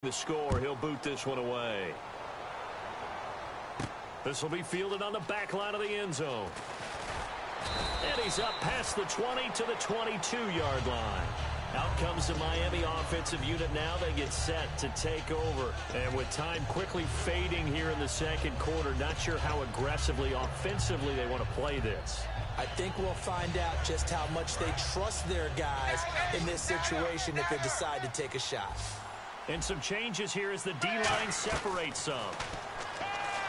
The score, he'll boot this one away. This will be fielded on the back line of the end zone. And he's up past the 20 to the 22-yard line. Out comes the Miami offensive unit now. They get set to take over. And with time quickly fading here in the second quarter, not sure how aggressively, offensively they want to play this. I think we'll find out just how much they trust their guys in this situation if they decide to take a shot. And some changes here as the D-line separates some.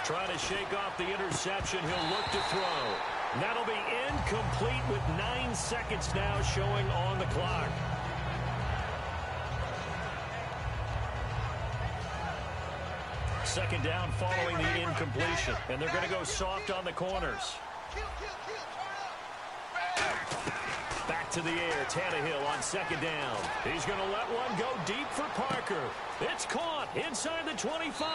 Trying to shake off the interception. He'll look to throw. That'll be incomplete with 9 seconds now showing on the clock. Second down following the incompletion. And they're going to go soft on the corners. Back to the air, Tannehill on second down. He's going to let one go deep for Parker. It's caught inside the 25.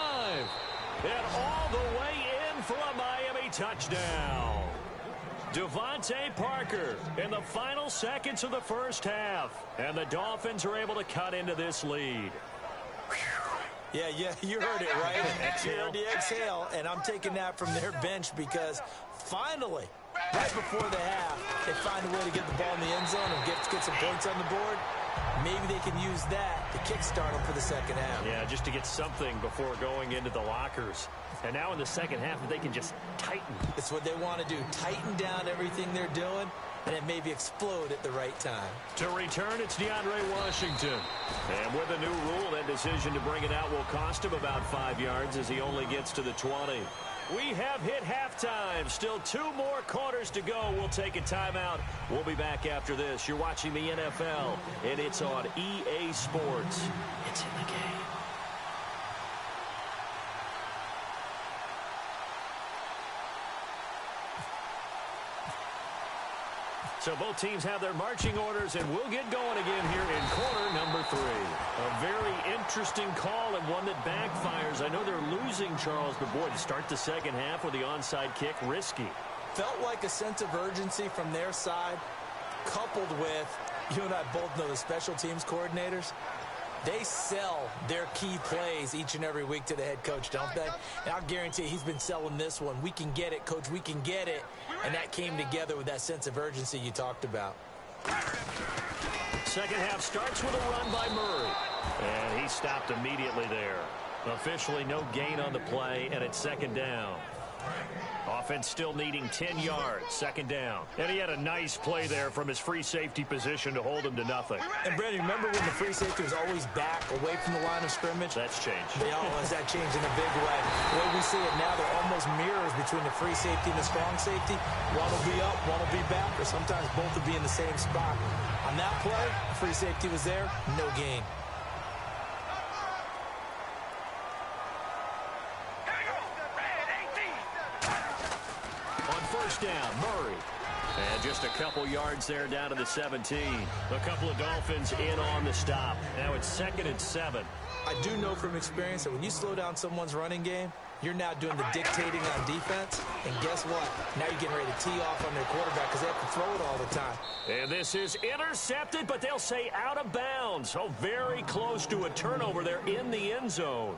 And all the way in for a Miami touchdown. Devontae Parker in the final seconds of the first half. And the Dolphins are able to cut into this lead. Yeah, you heard it, right? You heard the exhale, and I'm taking that from their bench because finally, right before the half, they find a way to get the ball in the end zone and get some points on the board. Maybe they can use that to kickstart them for the second half. Yeah, just to get something before going into the lockers. And now in the second half, they can just tighten. It's what they want to do, tighten down everything they're doing, and then maybe explode at the right time. To return, it's DeAndre Washington. And with a new rule, that decision to bring it out will cost him about 5 yards as he only gets to the 20. We have hit halftime. Still 2 more quarters to go. We'll take a timeout. We'll be back after this. You're watching the NFL, and it's on EA Sports. It's in the game. So both teams have their marching orders, and we'll get going again here in quarter number 3. A very interesting call and one that backfires. I know they're losing, Charles, but boy, to start the second half with the onside kick, risky. Felt like a sense of urgency from their side, coupled with, you and I both know the special teams coordinators. They sell their key plays each and every week to the head coach, don't they? And I'll guarantee he's been selling this one. We can get it, coach, we can get it. And that came together with that sense of urgency you talked about. Second half starts with a run by Murray. And he stopped immediately there. Officially no gain on the play, and it's second down. Offense still needing 10 yards, second down. And he had a nice play there from his free safety position to hold him to nothing. And, Brandon, remember when the free safety was always back away from the line of scrimmage? That's changed. Has that changed in a big way? The way we see it now, they're almost mirrors between the free safety and the strong safety. One will be up, one will be back, or sometimes both will be in the same spot. On that play, free safety was there, no gain. First down, Murray. And just a couple yards there down to the 17. A couple of Dolphins in on the stop. Now it's 2nd and 7. I do know from experience that when you slow down someone's running game, you're now doing the dictating on defense. And guess what? Now you're getting ready to tee off on their quarterback because they have to throw it all the time. And this is intercepted, but they'll say out of bounds. So very close to a turnover there in the end zone.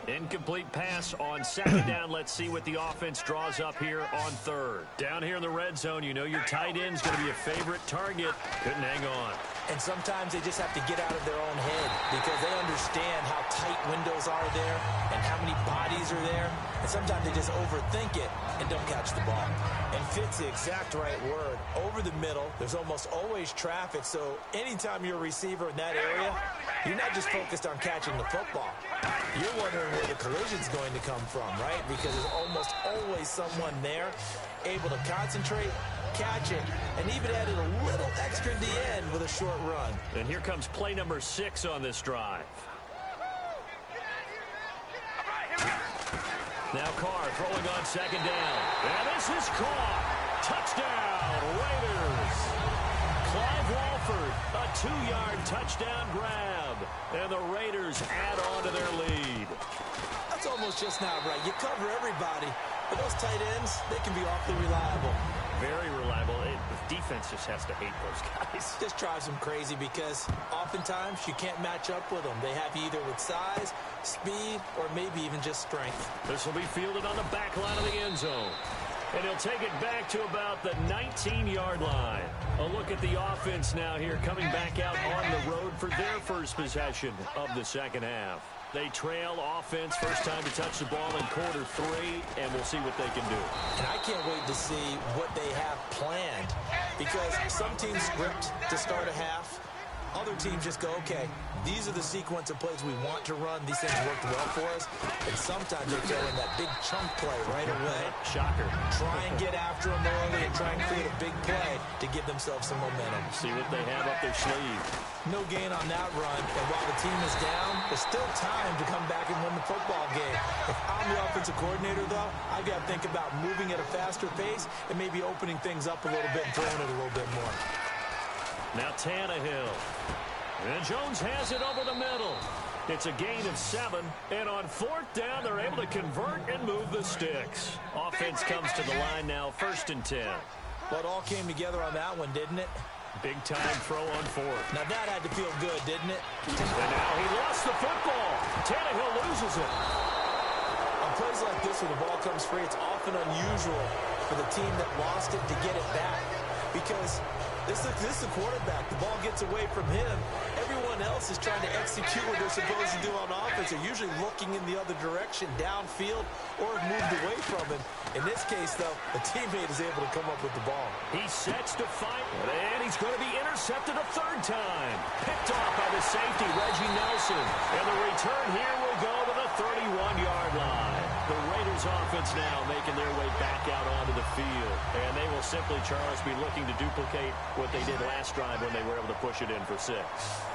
Incomplete pass on second down. Let's see what the offense draws up here on third. Down here in the red zone, you know your tight end's going to be a favorite target. Couldn't hang on. And sometimes they just have to get out of their own head because they understand how tight windows are there and how many bodies are there. And sometimes they just overthink it and don't catch the ball. And fit's the exact right word. Over the middle, there's almost always traffic. So anytime you're a receiver in that area, you're not just focused on catching the football. You're wondering where the collision's going to come from, right? Because there's almost always someone there able to concentrate, catch it, and even added a little extra at the end with a short run. And here comes play number 6 on this drive. Now Carr throwing on second down. And this is caught. Touchdown, Raiders. Clive Walford, a 2-yard touchdown grab. And the Raiders add on to their lead. That's almost just not right. You cover everybody, but those tight ends, they can be awfully reliable. Very reliable. The defense just has to hate those guys. This drives them crazy because oftentimes you can't match up with them. They have you either with size, speed, or maybe even just strength. This will be fielded on the back line of the end zone. And he'll take it back to about the 19-yard line. A look at the offense now here, coming back out on the road for their first possession of the second half. They trail offense, first time to touch the ball in quarter 3, and we'll see what they can do. And I can't wait to see what they have planned, because some teams script to start a half. Other teams just go, okay, these are the sequence of plays we want to run. These things worked well for us. And sometimes they throw in that big chunk play right away. Shocker. Try and get after them early and try and create a big play to give themselves some momentum. See what they have up their sleeve. No gain on that run. And while the team is down, there's still time to come back and win the football game. If I'm the offensive coordinator, though, I've got to think about moving at a faster pace and maybe opening things up a little bit and throwing it a little bit more. Now Tannehill. And Jones has it over the middle. It's a gain of 7. And on 4th down, they're able to convert and move the sticks. Offense comes to the line now, 1st and 10. Well, it all came together on that one, didn't it? Big time throw on 4th. Now that had to feel good, didn't it? And now he lost the football. Tannehill loses it. On plays like this where the ball comes free, it's often unusual for the team that lost it to get it back. Because this is the quarterback. The ball gets away from him. Everyone else is trying to execute what they're supposed to do on offense. They're usually looking in the other direction, downfield, or have moved away from him. In this case, though, the teammate is able to come up with the ball. He sets to fight, and he's going to be intercepted a 3rd time. Picked off by the safety, Reggie Nelson. And the return here will go to the 31-yard line. The Raiders offense now making their way back out onto the field. And they will simply, Charles, be looking to duplicate what they did last drive when they were able to push it in for 6.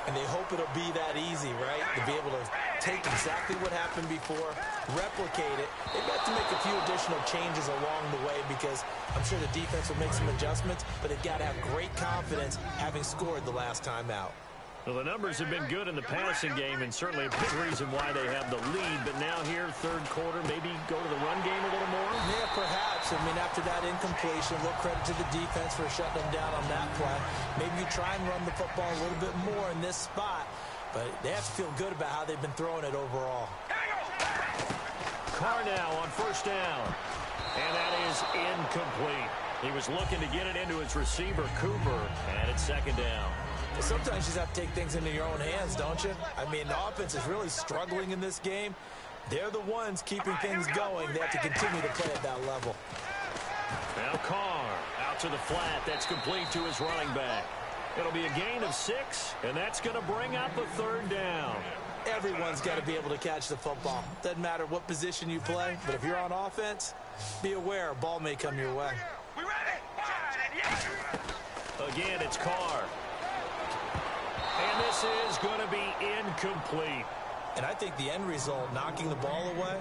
And they hope it'll be that easy, right? To be able to take exactly what happened before, replicate it. They've got to make a few additional changes along the way because I'm sure the defense will make some adjustments, but they've got to have great confidence having scored the last time out. Well, the numbers have been good in the passing game, and certainly a big reason why they have the lead. But now here, 3rd quarter, maybe go to the run game a little more? Yeah, perhaps. I mean, after that incompletion, a little credit to the defense for shutting them down on that play. Maybe you try and run the football a little bit more in this spot, but they have to feel good about how they've been throwing it overall. Carr now on 1st down, and that is incomplete. He was looking to get it into his receiver, Cooper, and it's 2nd down. Sometimes you just have to take things into your own hands, don't you? I mean, the offense is really struggling in this game. They're the ones keeping things going. They have to continue to play at that level. Now Carr out to the flat. That's complete to his running back. It'll be a gain of 6, and that's going to bring up a 3rd down. Everyone's got to be able to catch the football. Doesn't matter what position you play, but if you're on offense, be aware a ball may come your way. Again, it's Carr. And this is going to be incomplete. And I think the end result, knocking the ball away,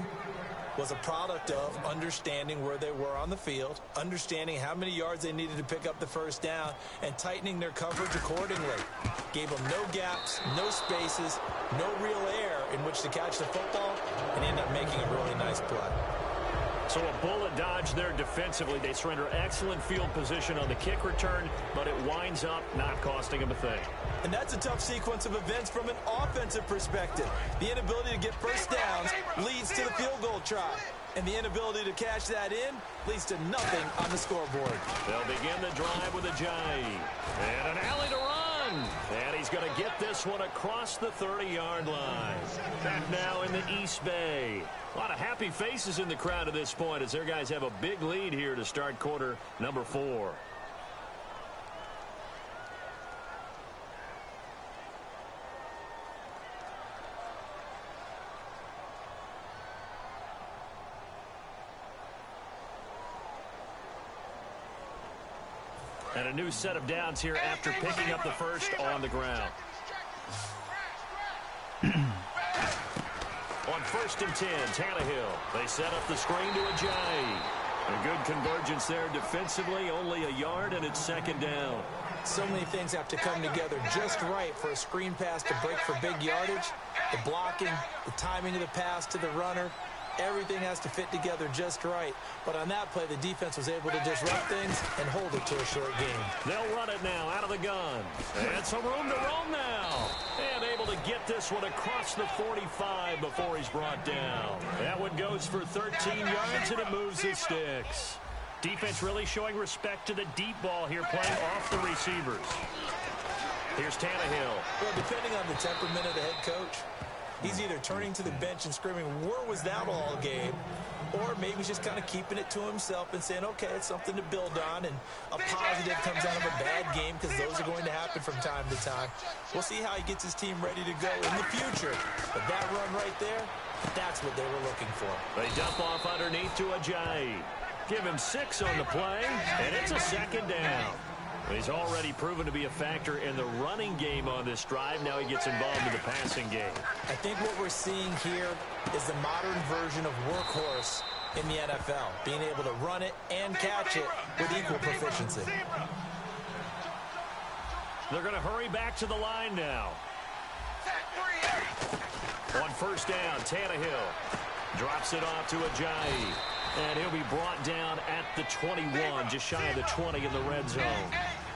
was a product of understanding where they were on the field, understanding how many yards they needed to pick up the 1st down, and tightening their coverage accordingly. Gave them no gaps, no spaces, no real air in which to catch the football, and ended up making a really nice play. So a bullet dodge there defensively. They surrender excellent field position on the kick return, but it winds up not costing them a thing. And that's a tough sequence of events from an offensive perspective. The inability to get 1st downs leads to the field goal try. And the inability to cash that in leads to nothing on the scoreboard. They'll begin the drive with a jive. And an alley to run. And he's going to get this one across the 30-yard line. Back now in the East Bay. A lot of happy faces in the crowd at this point as their guys have a big lead here to start quarter number 4. And a new set of downs here after picking up the 1st on the ground. On 1st and 10, Tannehill. They set up the screen to Ajayi. A good convergence there defensively, only a yard, and it's 2nd down. So many things have to come together just right for a screen pass to break for big yardage. The blocking, the timing of the pass to the runner, Everything has to fit together just right. But on that play, the defense was able to disrupt things and hold it to a short game. They'll run it now out of the gun. And some room to roam now. And able to get this one across the 45 before he's brought down. That one goes for 13 yards, and it moves the sticks. Defense really showing respect to the deep ball here, playing off the receivers. Here's Tannehill. Well, depending on the temperament of the head coach, he's either turning to the bench and screaming, "Where was that all game?" Or maybe he's just kind of keeping it to himself and saying, okay, it's something to build on, and a positive comes out of a bad game, because those are going to happen from time to time. We'll see how he gets his team ready to go in the future. But that run right there, that's what they were looking for. They dump off underneath to Ajayi. Give him 6 on the play, and it's a second down. He's already proven to be a factor in the running game on this drive. Now he gets involved in the passing game. I think what we're seeing here is the modern version of workhorse in the NFL, being able to run it and catch it with equal proficiency. They're going to hurry back to the line now. On first down, Tannehill drops it off to Ajayi. And he'll be brought down at the 21, just shy of the 20 in the red zone.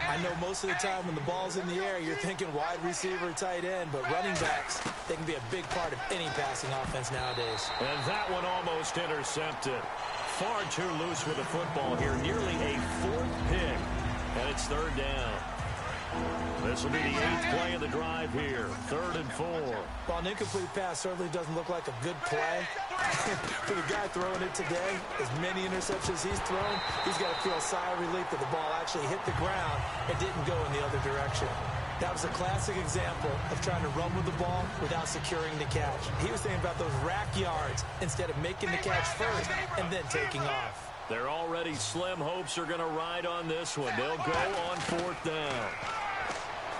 I know most of the time when the ball's in the air, you're thinking wide receiver, tight end, but running backs, they can be a big part of any passing offense nowadays. And that one almost intercepted. Far too loose with the football here, nearly a 4th pick, and it's third down. This will be the 8th play of the drive here, 3rd and 4. Well, an incomplete pass certainly doesn't look like a good play. For the guy throwing it today, as many interceptions he's thrown, he's got to feel a sigh of relief that the ball actually hit the ground and didn't go in the other direction. That was a classic example of trying to run with the ball without securing the catch. He was thinking about those rack yards instead of making the catch first and then taking off. Their already slim hopes are going to ride on this one. They'll go on 4th down.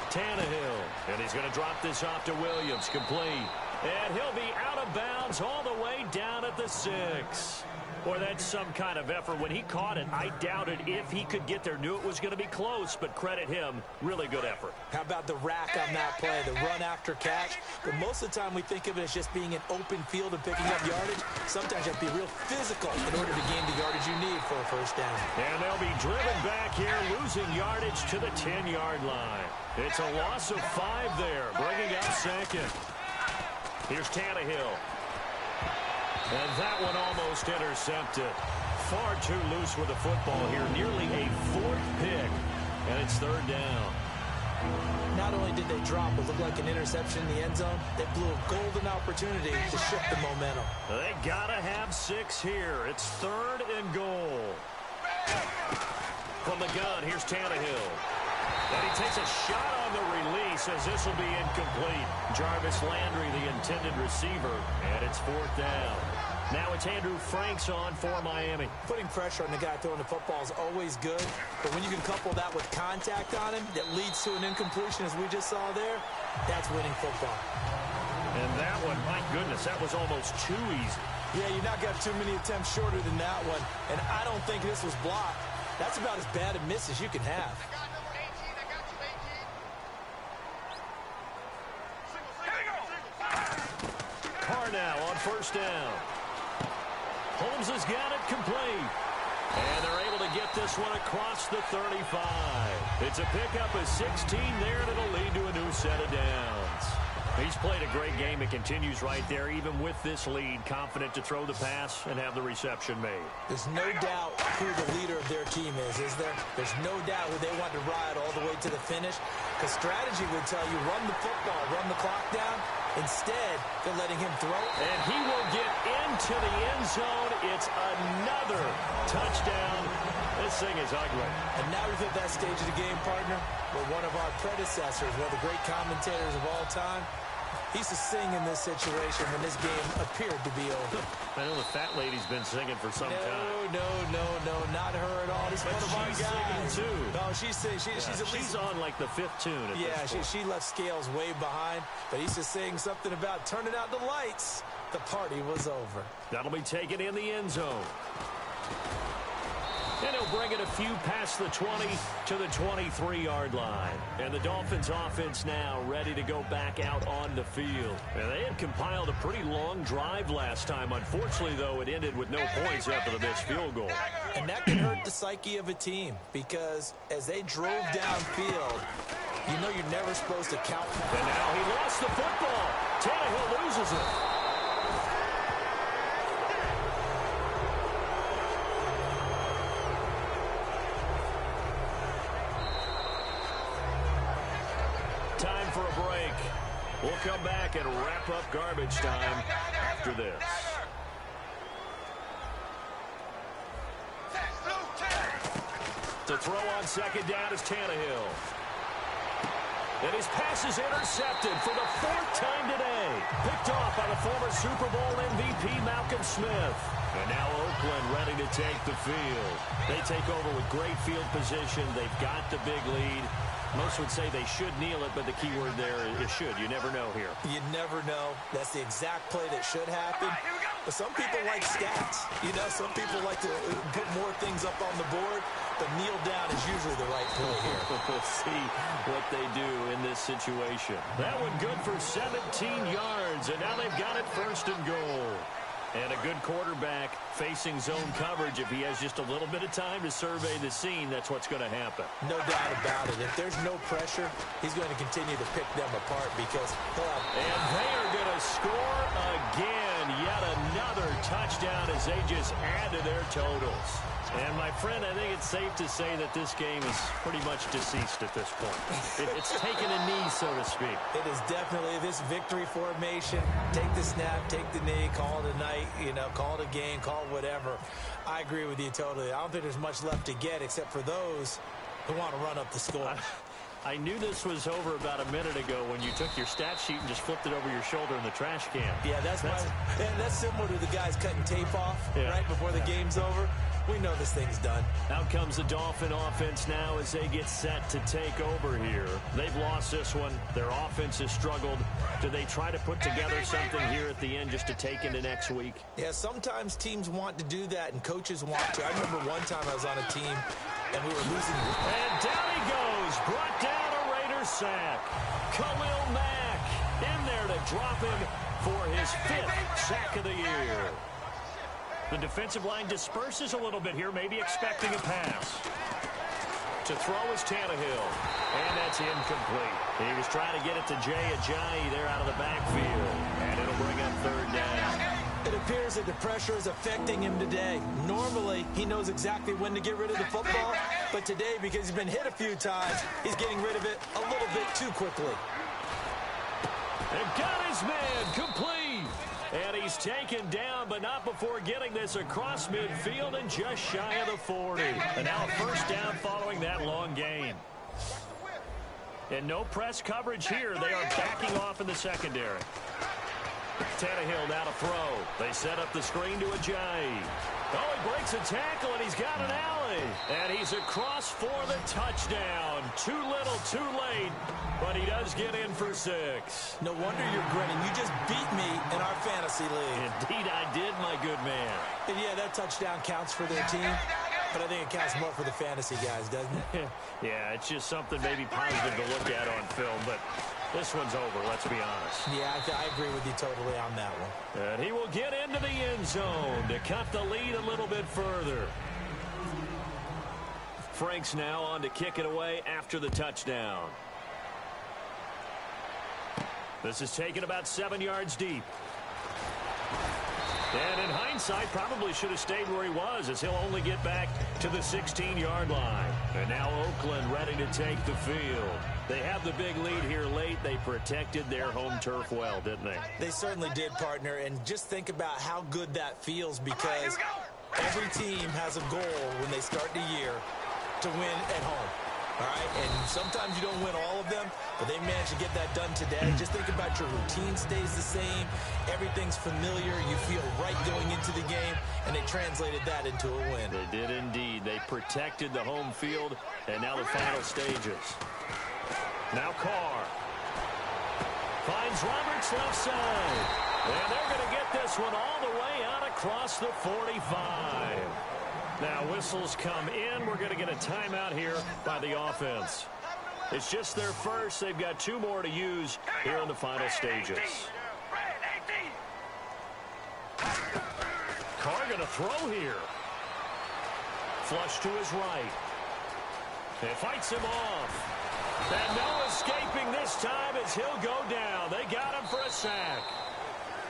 Tannehill, and he's going to drop this off to Williams, complete. And he'll be out of bounds all the way down at the 6. Boy, that's some kind of effort. When he caught it, I doubted if he could get there. Knew it was going to be close, but credit him. Really good effort. How about the rack on that play, the run after catch? But most of the time we think of it as just being an open field and picking up yardage. Sometimes you have to be real physical in order to gain the yardage you need for a first down. And they'll be driven back here, losing yardage to the 10-yard line. It's a loss of 5 there, bringing up 2nd. Here's Tannehill. And that one almost intercepted. Far too loose with the football here. Nearly a 4th pick. And it's 3rd down. Not only did they drop what looked like an interception in the end zone, they blew a golden opportunity to shift the momentum. They got to have 6 here. It's 3rd and goal. From the gun, here's Tannehill. And he takes a shot on the release as this will be incomplete. Jarvis Landry, the intended receiver, and it's 4th down. Now it's Andrew Franks on for Miami. Putting pressure on the guy throwing the football is always good, but when you can couple that with contact on him that leads to an incompletion, as we just saw there, that's winning football. And that one, my goodness, that was almost too easy. Yeah, you're not got too many attempts shorter than that one, and I don't think this was blocked. That's about as bad a miss as you can have. Now on first down. Holmes has got it complete. And they're able to get this one across the 35. It's a pickup of 16 there, and it'll lead to a new set of downs. He's played a great game. It continues right there, even with this lead, confident to throw the pass and have the reception made. There's no doubt who the leader of their team is there? There's no doubt who they want to ride all the way to the finish, because strategy would tell you run the football, run the clock down. Instead, they're letting him throw. And he will get into the end zone. It's another touchdown. This thing is ugly. And now we've hit that stage of the game, partner, where one of our predecessors, one of the great commentators of all time, he used to sing in this situation when this game appeared to be over. I know the fat lady's been singing for some time. No, not her at all. This is one of our guys. She's singing, too. No, she's singing. She's on like the 5th tune. She left Scales way behind, but he used to sing something about turning out the lights. The party was over. That'll be taken in the end zone. And he'll bring it a few past the 20 to the 23-yard line. And the Dolphins offense now ready to go back out on the field. And they had compiled a pretty long drive last time. Unfortunately, though, it ended with no points after the missed field goal. And that can hurt the psyche of a team because as they drove downfield, you know you're never supposed to count. And now he lost the football. Tannehill loses it. Time for a break. We'll come back and wrap up garbage time after this. To throw on second down is Tannehill. And his pass is intercepted for the 4th time today. Picked off by the former Super Bowl MVP Malcolm Smith. And now Oakland ready to take the field. They take over with great field position. They've got the big lead. Most would say they should kneel it, but the key word there is should. You never know here. You never know. That's the exact play that should happen. But some people like stats. You know, some people like to put more things up on the board. But kneel down is usually the right play here. We'll see what they do in this situation. That one good for 17 yards, and now they've got it 1st and goal. And a good quarterback facing zone coverage. If he has just a little bit of time to survey the scene, that's what's going to happen. No doubt about it. If there's no pressure, he's going to continue to pick them apart because he'll have... And they are going to score again. Yet another touchdown as they just add to their totals. And, my friend, I think it's safe to say that this game is pretty much deceased at this point. It's taken a knee, so to speak. It is definitely this victory formation. Take the snap, take the knee, call it a night, you know, call it a game, call it whatever. I agree with you totally. I don't think there's much left to get except for those who want to run up the score. I knew this was over about a minute ago when you took your stat sheet and just flipped it over your shoulder in the trash can. Yeah, that's similar to the guys cutting tape off right before the game's over. We know this thing's done. Out comes the Dolphin offense now as they get set to take over here. They've lost this one. Their offense has struggled. Do they try to put together something here at the end just to take into next week? Yeah, sometimes teams want to do that and coaches want to. I remember one time I was on a team and we were losing. And down he goes. Brought down a Raider sack. Khalil Mack in there to drop him for his 5th sack of the year. The defensive line disperses a little bit here, maybe expecting a pass. To throw is Tannehill. And that's incomplete. He was trying to get it to Jay Ajayi there out of the backfield. And it'll bring up 3rd down. It appears that the pressure is affecting him today. Normally, he knows exactly when to get rid of the football. But today, because he's been hit a few times, he's getting rid of it a little bit too quickly. And got his man complete. And he's taken down, but not before getting this across midfield and just shy of the 40. And now a 1st down following that long gain. And no press coverage here. They are backing off in the secondary. Tannehill now to throw. They set up the screen to Ajayi. Oh, he breaks a tackle, and he's got an alley. And he's across for the touchdown. Too little, too late. But he does get in for 6. No wonder you're grinning. You just beat me in our fantasy league. Indeed I did, my good man. And yeah, that touchdown counts for their team. But I think it counts more for the fantasy guys, doesn't it? Yeah, it's just something maybe positive to look at on film. But this one's over, let's be honest. Yeah, I agree with you totally on that one. And he will get into the end zone to cut the lead a little bit further. Frank's now on to kick it away after the touchdown. This is taken about 7 yards deep. And in hindsight, probably should have stayed where he was, as he'll only get back to the 16-yard line. And now Oakland ready to take the field. They have the big lead here late. They protected their home turf well, didn't they? They certainly did, partner. And just think about how good that feels, because every team has a goal when they start the year to win at home. All right, and sometimes you don't win all of them, but they managed to get that done today. Just think about your routine stays the same. Everything's familiar. You feel right going into the game, and they translated that into a win. They did indeed. They protected the home field, and now the final stages. Now Carr finds Roberts left side, and they're going to get this one all the way out across the 45. Now whistles come in. We're going to get a timeout here by the offense. It's just their first. They've got 2 more to use here in the final stages. Carr going to throw here. Flush to his right. It fights him off. And no escaping this time as he'll go down. They got him for a sack.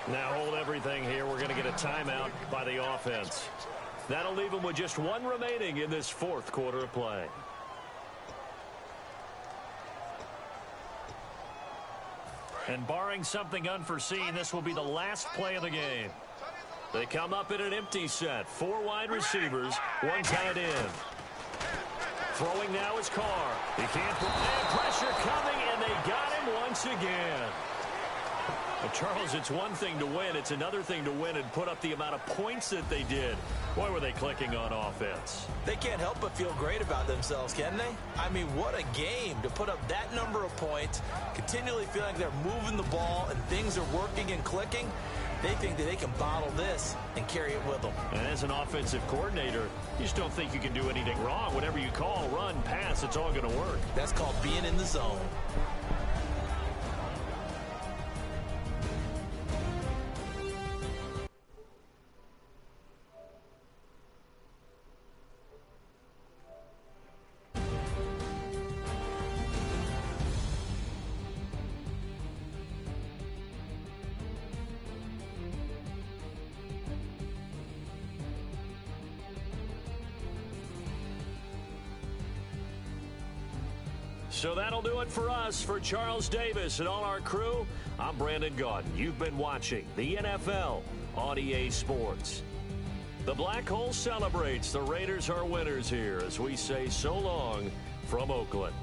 Now hold everything here. We're going to get a timeout by the offense. That'll leave him with just 1 remaining in this 4th quarter of play. And barring something unforeseen, this will be the last play of the game. They come up in an empty set. 4 wide receivers, 1 tight end. Throwing now is Carr. He can't put pressure coming, and they got him once again. Well, Charles, it's one thing to win. It's another thing to win and put up the amount of points that they did. Boy, were they clicking on offense. They can't help but feel great about themselves, can they? I mean, what a game to put up that number of points, continually feeling like they're moving the ball and things are working and clicking. They think that they can bottle this and carry it with them. And as an offensive coordinator, you just don't think you can do anything wrong. Whatever you call, run, pass, it's all going to work. That's called being in the zone. So that'll do it for us. For Charles Davis and all our crew, I'm Brandon Gaudin. You've been watching the NFL on EA Sports. The Black Hole celebrates. The Raiders are winners here as we say so long from Oakland.